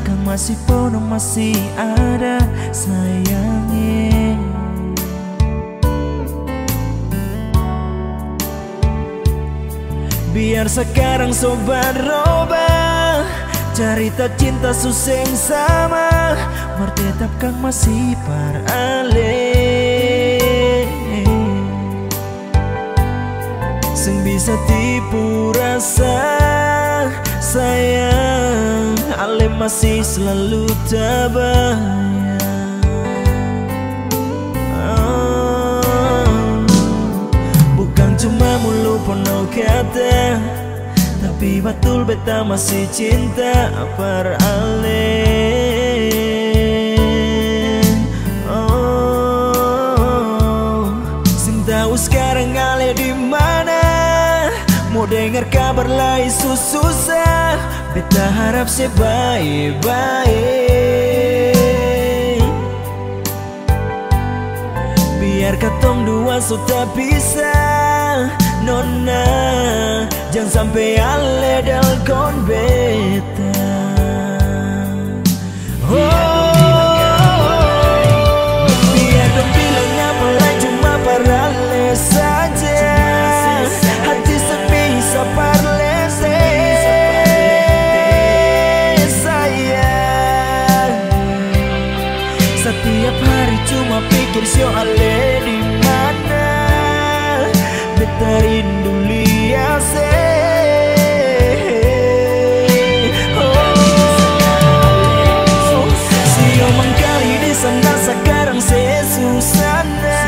Kan masih penuh, masih ada sayangnya. Biar sekarang sobat robah cerita cinta suseng sama mertetap kang masih parale. Sing bisa tipu rasa sayang ale masih selalu terbayang. Bukan cuma mulu penuh kata, tapi betul beta masih cinta parale. Sing tahu sekarang ale di mana? Mau dengar kabar lain susah, beta harap sebaik-baik. Biar katong dua sudah bisa, nona jangan sampai ale dalkon beta. Biar dong bilang apa lain cuma parale saja. Hati sebisa parlese sayang. Setiap hari cuma pikir soalnya di mana beta rindu liase. Siomang kali di sana sekarang sesusana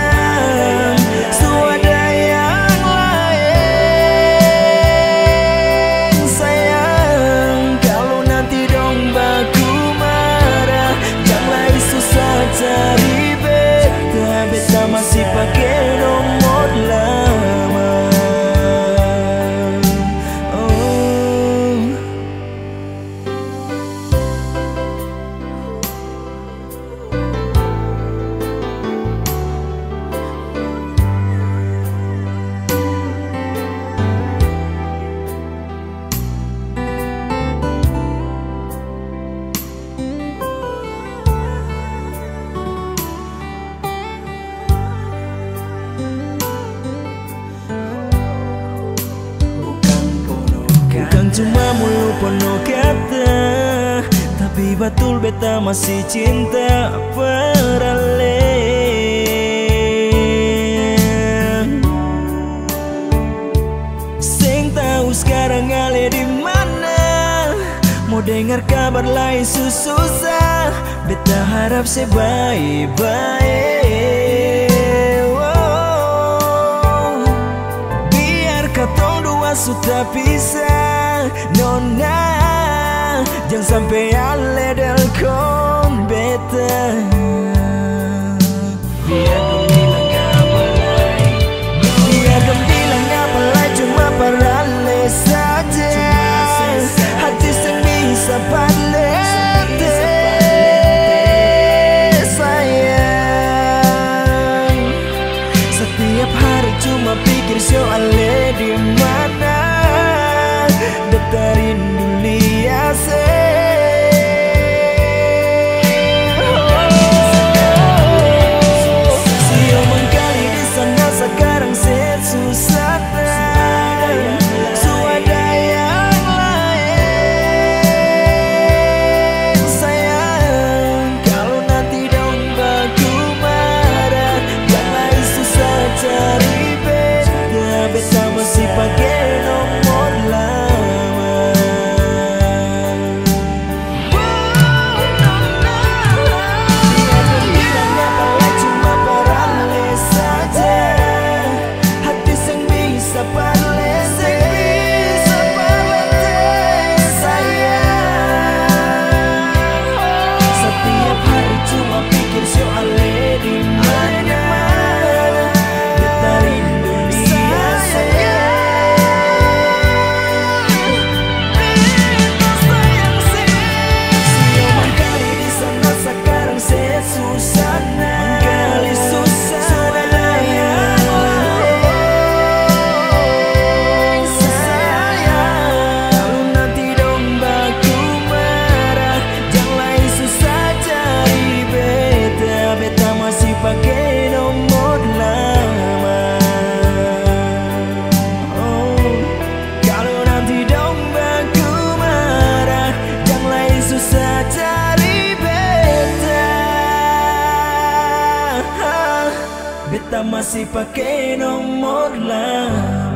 suada yang lain sayang. Kalau nanti dong baku marah janganlah susah cari beta. Beta masih pakai nomor lama. Cuma mulu penuh kata, tapi betul beta masih cinta parale. Sing tahu sekarang ale di mana? Mau dengar kabar lain susah, beta harap sebaik-baik. Biar katong dua sudah bisa, nona jangan sampai ale dalkon beta. Biar dong bilang apa lain, biar dong bilang apa lain cuma parale saja. Hati sing bisa parlete sayang. Setiap hari cuma pikir soalnya di mana beta rindu liase. masih pakai nomor lama.